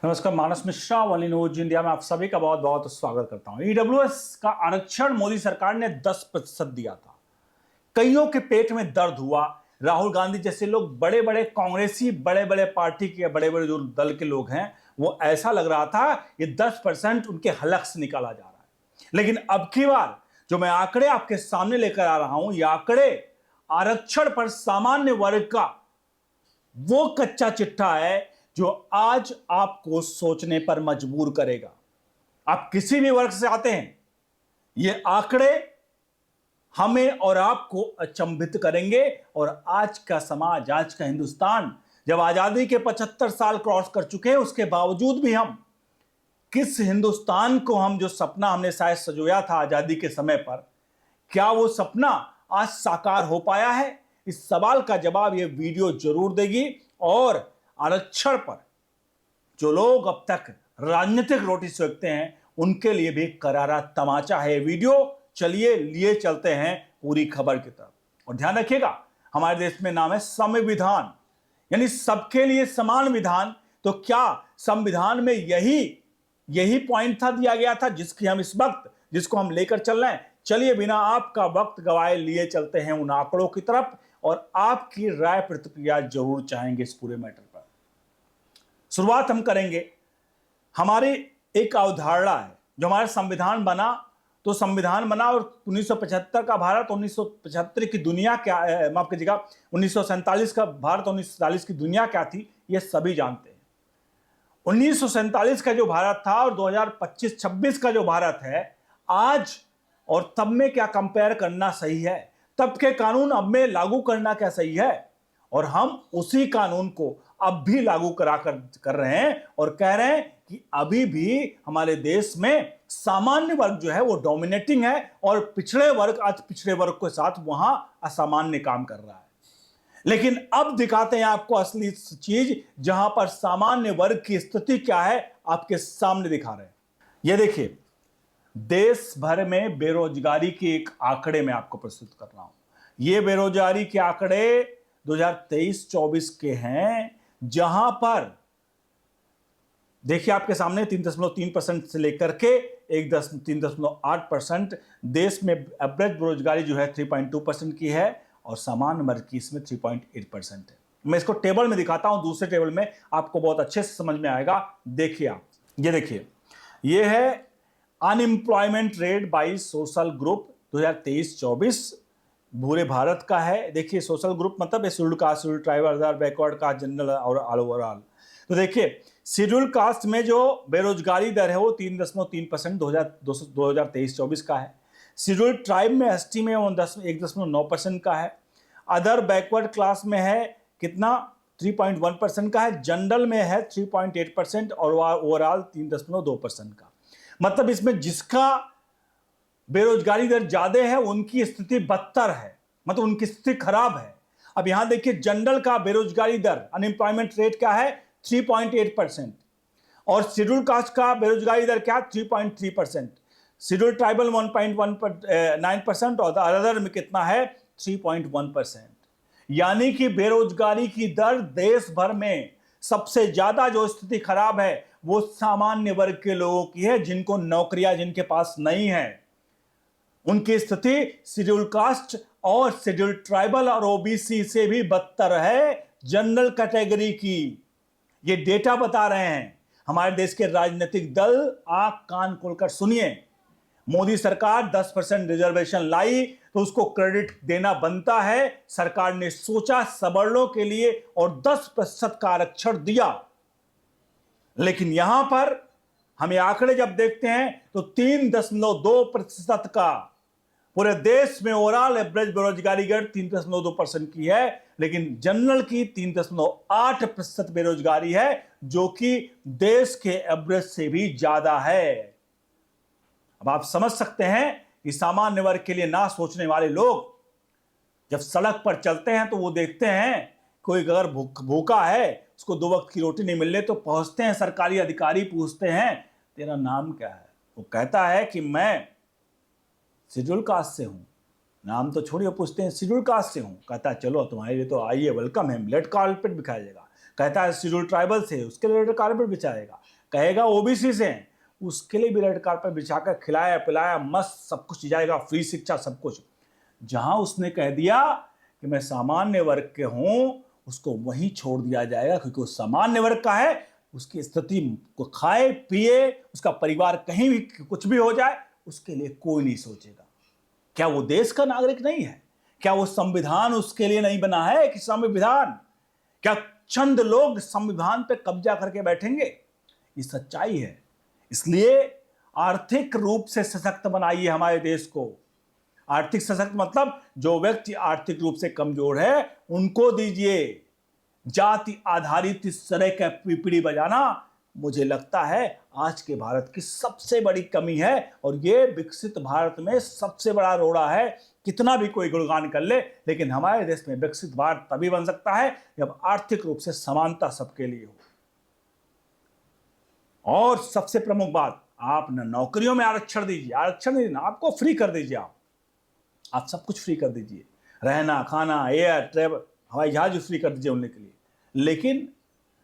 नमस्कार, मानस मिश्रा वाली news India में आप सभी का बहुत बहुत स्वागत करता हूं। ईडब्ल्यूएस का आरक्षण मोदी सरकार ने 10% दिया था। कईयों के पेट में दर्द हुआ। राहुल गांधी जैसे लोग, बड़े बड़े कांग्रेसी, बड़े बड़े पार्टी के बड़े बड़े जो दल के लोग हैं, वो ऐसा लग रहा था ये 10% उनके हलक से निकाला जा रहा है। लेकिन अब की बार जो मैं आंकड़े आपके सामने लेकर आ रहा हूं, ये आंकड़े आरक्षण पर सामान्य वर्ग का वो कच्चा चिट्ठा है जो आज आपको सोचने पर मजबूर करेगा। आप किसी भी वर्ग से आते हैं, ये आंकड़े हमें और आपको अचंभित करेंगे। और आज का समाज, आज का हिंदुस्तान जब आजादी के 75 साल क्रॉस कर चुके हैं, उसके बावजूद भी हम किस हिंदुस्तान को, हम जो सपना हमने शायद सजोया था आजादी के समय पर, क्या वो सपना आज साकार हो पाया है? इस सवाल का जवाब ये वीडियो जरूर देगी। और आरक्षण पर जो लोग अब तक राजनीतिक रोटी सेकते हैं, उनके लिए भी करारा तमाचा है वीडियो। चलिए लिए चलते हैं पूरी खबर की तरफ। और ध्यान रखिएगा, हमारे देश में नाम है संविधान, यानी सबके लिए समान विधान। तो क्या संविधान में यही पॉइंट था, दिया गया था, जिसको हम लेकर चल रहे हैं? चलिए बिना आपका वक्त गवाए लिए चलते हैं उन आंकड़ों की तरफ, और आपकी राय प्रतिक्रिया जरूर चाहेंगे इस पूरे मैटर पर। शुरुआत हम करेंगे, हमारी एक अवधारणा है, जो हमारा संविधान बना, तो संविधान बना और 1975 का भारत, 1975 की दुनिया क्या, माफ कीजिएगा, 1947 का भारत, 1947 की दुनिया क्या थी, ये सभी जानते हैं। 1947 का जो भारत था और 2025-26 का जो भारत है आज, और तब में क्या कंपेयर करना सही है? तब के कानून अब में लागू करना क्या सही है? और हम उसी कानून को अब भी लागू कर रहे हैं और कह रहे हैं कि अभी भी हमारे देश में सामान्य वर्ग जो है वो डोमिनेटिंग है, और पिछड़े वर्ग अति पिछड़े वर्ग के साथ वहां असामान्य काम कर रहा है। लेकिन अब दिखाते हैं आपको असली चीज, जहां पर सामान्य वर्ग की स्थिति क्या है, आपके सामने दिखा रहे हैं। ये देखिए, देश भर में बेरोजगारी के एक आंकड़े में आपको प्रस्तुत कर रहा हूं। ये बेरोजगारी के आंकड़े 2023-24 के हैं, जहां पर देखिए आपके सामने 3.3% से लेकर के 3.8%। देश में एवरेज बेरोजगारी जो है 3.2% की है, और सामान्य वर्ग की इसमें 3.8% है। मैं इसको टेबल में दिखाता हूं, दूसरे टेबल में आपको बहुत अच्छे से समझ में आएगा। देखिए आप, ये देखिए, ये है unemployment rate by social group 2023-24 पूरे भारत का है। देखिए, सोशल ग्रुप मतलब scheduled caste, scheduled tribe, other, backward caste, general और ऑल ओवरऑल। तो देखिए, शेड्यूल्ड कास्ट में जो बेरोजगारी दर है वो 3.3% 2023-24 का है। शेड्यूल्ड ट्राइब में, एसटी में वो 1.9% का है। अदर बैकवर्ड क्लास में है कितना, 3.1% का है। जनरल में है 3.8% और ओवरऑल 3.2% का। मतलब इसमें जिसका बेरोजगारी दर ज्यादा है उनकी स्थिति बदतर है, मतलब उनकी स्थिति खराब है। अब यहां देखिए, जनरल का बेरोजगारी दर, अनएम्प्लॉयमेंट रेट क्या है, 3.8%, और शेड्यूल कास्ट का बेरोजगारी दर क्या, 3.3%। शेड्यूल ट्राइबल 1.9% और अदर में कितना है, 3.1%। यानी कि बेरोजगारी की दर देश भर में सबसे ज्यादा जो स्थिति खराब है वो सामान्य वर्ग के लोगों की है, जिनको नौकरियां जिनके पास नहीं है, उनकी स्थिति शेड्यूल कास्ट और शेड्यूल ट्राइबल और ओबीसी से भी बदतर है जनरल कैटेगरी की। ये डेटा बता रहे हैं हमारे देश के राजनीतिक दल। आंख कान खोलकर सुनिए, मोदी सरकार 10% रिजर्वेशन लाई तो उसको क्रेडिट देना बनता है। सरकार ने सोचा सवर्णों के लिए और 10% का आरक्षण दिया। लेकिन यहां पर हम आंकड़े जब देखते हैं तो 3.2% का पूरे देश में ओवरऑल एवरेज बेरोजगारी दर 3.2% की है, लेकिन जनरल की 3.8% बेरोजगारी है, जो कि देश के एवरेज से भी ज्यादा है। अब आप समझ सकते हैं कि सामान्य वर्ग के लिए ना सोचने वाले लोग जब सड़क पर चलते हैं तो वो देखते हैं कोई अगर भूखा है, उसको 2 वक्त की रोटी नहीं मिल रही, तो पहुंचते हैं सरकारी अधिकारी, पूछते हैं तेरा नाम क्या है? वो कहता है कि मैं शेड्यूल कास्ट से हूं। नाम तो छोड़िए, पूछते हैं शेड्यूल कास्ट से हूं, कहता है चलो तुम्हारे लिए तो आइए, वेलकम है, ब्लड कार्पेट बिछाया जाएगा, कहता है शेड्यूल ट्राइबल से, उसके लिए रेड कारपेट बिछाएगा। कहेगा ओबीसी से हैं, उसके लिए भी रेड कारपेट बिछाकर खिलाया पिलाया मस्त सब कुछ जाएगा, फ्री शिक्षा सब कुछ। जहां उसने कह दिया कि मैं सामान्य वर्ग के हूं, उसको वहीं छोड़ दिया जाएगा, क्योंकि वो सामान्य वर्ग का है। उसकी स्थिति को खाए पिए, उसका परिवार कहीं भी कुछ भी हो जाए, उसके लिए कोई नहीं सोचेगा। क्या वो देश का नागरिक नहीं है? क्या वो संविधान उसके लिए नहीं बना है कि संविधान? क्या चंद लोग संविधान पे कब्जा करके बैठेंगे? ये सच्चाई है। इसलिए आर्थिक रूप से सशक्त बनाइए हमारे देश को। आर्थिक सशक्त मतलब जो व्यक्ति आर्थिक रूप से कमजोर है उनको दीजिए। जाति आधारित इस तरह का पीपीड़ी बजाना मुझे लगता है आज के भारत की सबसे बड़ी कमी है, और ये विकसित भारत में सबसे बड़ा रोड़ा है। कितना भी कोई गुणगान कर ले, लेकिन हमारे देश में विकसित भारत तभी बन सकता है जब आर्थिक रूप से समानता सबके लिए हो। और सबसे प्रमुख बात, आप न नौकरियों में आरक्षण दीजिए, आरक्षण नहीं देना, आपको फ्री कर दीजिए। आप सब कुछ फ्री कर दीजिए, रहना खाना एयर ट्रेवल हवाई जहाज फ्री कर दीजिए उनके लिए, लेकिन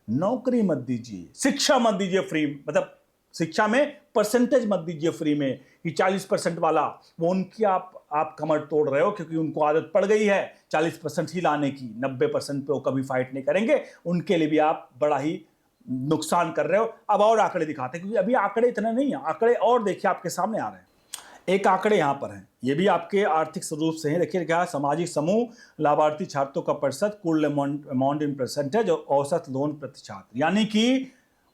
नौकरी मत दीजिए, शिक्षा मत दीजिए फ्री, मतलब शिक्षा में परसेंटेज मत दीजिए फ्री में कि 40% वाला, वो उनकी आप कमर तोड़ रहे हो, क्योंकि उनको आदत पड़ गई है 40% ही लाने की, 90% पे वो कभी फाइट नहीं करेंगे। उनके लिए भी आप बड़ा ही नुकसान कर रहे हो। अब और आंकड़े दिखाते हैं, क्योंकि अभी आंकड़े इतने नहीं है, आंकड़े और देखिए आपके सामने आ रहे हैं। एक आंकड़े यहां पर हैं, ये भी आपके आर्थिक स्वरूप से हैं। देखिए क्या, सामाजिक समूह लाभार्थी छात्रों का प्रतिशत, कुल अमाउंट इन परसेंटेज और औसत लोन प्रति छात्र, यानी कि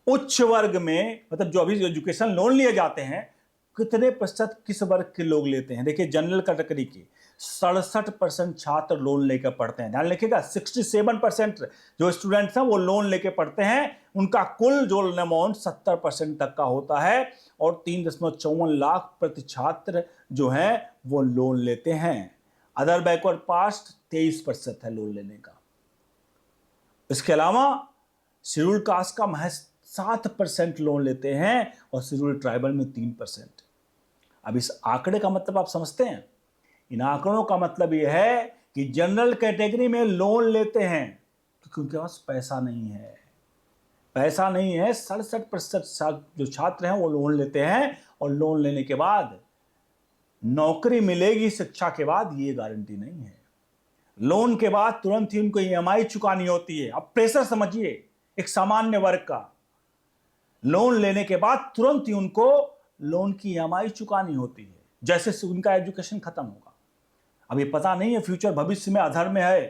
उच्च वर्ग में, मतलब जो अभी एजुकेशन लोन लिए जाते हैं, कितने प्रतिशत किस वर्ग के लोग लेते हैं। देखिए जनरल कैटेगरी की 67% छात्र लोन लेकर पढ़ते हैं। ध्यान रखिएगा, 67% जो स्टूडेंट्स हैं वो लोन लेकर पढ़ते हैं। उनका कुल जो अमाउंट 70% तक का होता है, और 3.54 लाख प्रति छात्र जो है वो लोन लेते हैं। अदर बैकवर्ड पास्ट 23% है लोन लेने का। इसके अलावा शेड्यूल कास्ट का महज 7% लोन लेते हैं, और शेड्यूल ट्राइबल में 3%। अब इस आंकड़े का मतलब आप समझते हैं? इन आंकड़ों का मतलब यह है कि जनरल कैटेगरी में लोन लेते हैं क्योंकि उनके पास पैसा नहीं है। पैसा नहीं है, 67% जो छात्र हैं वो लोन लेते हैं, और लोन लेने के बाद नौकरी मिलेगी शिक्षा के बाद, ये गारंटी नहीं है। लोन के बाद तुरंत ही उनको ईएमआई चुकानी होती है। अब प्रेशर समझिए, एक सामान्य वर्ग का लोन लेने के बाद तुरंत ही उनको लोन की ईएमआई चुकानी होती है, जैसे उनका एजुकेशन खत्म होगा। अब ये पता नहीं है फ्यूचर भविष्य में अधर में है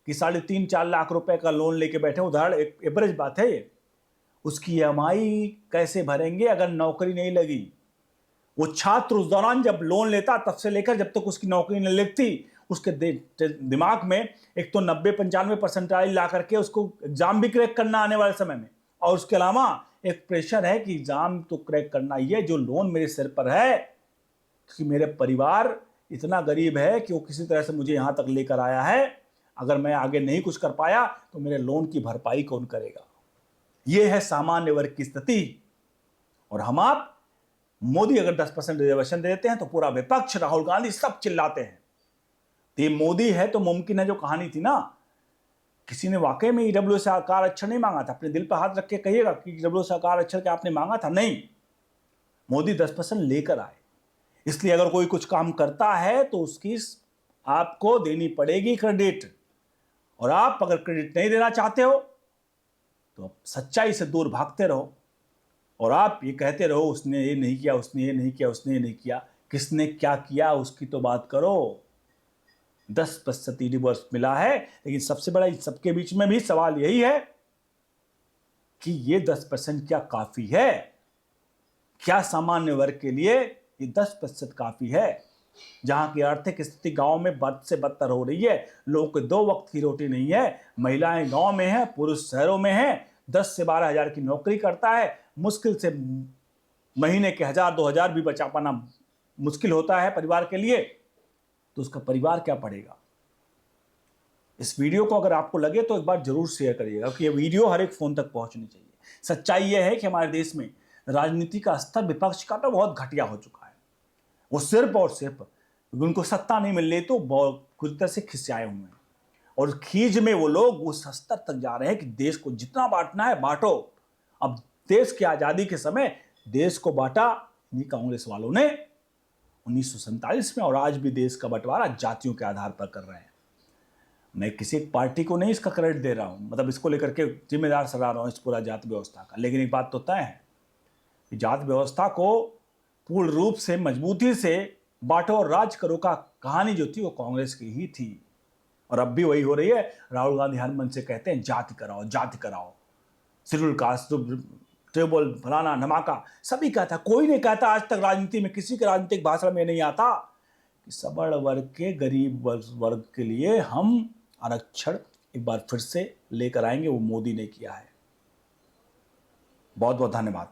कि 3.5-4 लाख रुपए का लोन लेके बैठे, उधार एक एवरेज बात है ये। उसकी ईएमआई कैसे भरेंगे अगर नौकरी नहीं लगी? वो छात्र उस दौरान जब लोन लेता, तब से लेकर जब तक उसकी नौकरी नहीं लगती, उसके दिमाग में एक तो 90-95 परसेंटाइल ला करके उसको एग्जाम भी क्रैक करना आने वाले समय में, और उसके अलावा एक प्रेशर है कि एग्जाम तो क्रैक करना ही है, जो लोन मेरे सिर पर है, क्योंकि मेरे परिवार इतना गरीब है कि वो किसी तरह से मुझे यहाँ तक लेकर आया है। अगर मैं आगे नहीं कुछ कर पाया तो मेरे लोन की भरपाई कौन करेगा? ये है सामान्य वर्ग की स्थिति। और हम आप मोदी अगर 10% रिजर्वेशन दे देते हैं तो पूरा विपक्ष, राहुल गांधी सब चिल्लाते हैं। तो ये मोदी है तो मुमकिन है जो कहानी थी ना, किसी ने वाकई में ईडब्ल्यूएस का आरक्षण नहीं मांगा था। अपने दिल पर हाथ रख के कहिएगा कि ईडब्ल्यूएस का आरक्षण क्या आपने मांगा था? नहीं, मोदी 10% लेकर आए। इसलिए अगर कोई कुछ काम करता है तो उसकी आपको देनी पड़ेगी क्रेडिट, और आप अगर क्रेडिट नहीं देना चाहते हो तो सच्चाई से दूर भागते रहो, और आप ये कहते रहो उसने ये नहीं किया, उसने ये नहीं किया, उसने ये नहीं किया। किसने क्या किया उसकी तो बात करो। 10% यूनिवर्स मिला है, लेकिन सबसे बड़ा इन सबके बीच में भी सवाल यही है कि ये 10% क्या काफी है? क्या सामान्य वर्ग के लिए ये 10% काफी है? जहां की आर्थिक स्थिति गांव में बद से बदतर हो रही है, लोगों को 2 वक्त की रोटी नहीं है, महिलाएं गांव में हैं, पुरुष शहरों में हैं, 10 से 12 हजार की नौकरी करता है, मुश्किल से महीने के 1000-2000 भी बचा पाना मुश्किल होता है परिवार के लिए, तो उसका परिवार क्या पड़ेगा? इस वीडियो को अगर आपको लगे तो एक बार जरूर शेयर करिएगा कि ये वीडियो हर एक फोन तक पहुंचनी चाहिए। सच्चाई यह है कि हमारे देश में राजनीति का स्तर विपक्ष का तो बहुत घटिया हो चुका है। वो सिर्फ और सिर्फ उनको सत्ता नहीं मिल रही तो बहुत कुछ तरह से खिसियाए हुए हैं, और खींच में वो लोग उस स्तर तक जा रहे हैं कि देश को जितना बांटना है बांटो। अब देश की आजादी के समय देश को बांटा इन्हीं कांग्रेस वालों ने 1947 में, और आज भी देश का बंटवारा जातियों के आधार पर कर रहे हैं। मैं किसी एक पार्टी को नहीं इसका क्रेडिट दे रहा हूं, मतलब इसको लेकर के जिम्मेदार सराह रहा हूं इस पूरा जाति व्यवस्था का, लेकिन एक बात तो तय है कि जाति व्यवस्था को पूर्ण रूप से मजबूती से बांटो और राज करो का कहानी जो थी वो कांग्रेस की ही थी, और अब भी वही हो रही है। राहुल गांधी हर मन से कहते हैं जाति कराओ, जाति कराओ, शेड्यूल कास्ट, ट्राइबल, फलाना धमाका, सभी कहता, कोई नहीं कहता आज तक राजनीति में, किसी के राजनीतिक भाषण में नहीं आता कि सबड़ वर्ग के, गरीब वर्ग के लिए हम आरक्षण एक बार फिर से लेकर आएंगे। वो मोदी ने किया है। बहुत बहुत धन्यवाद।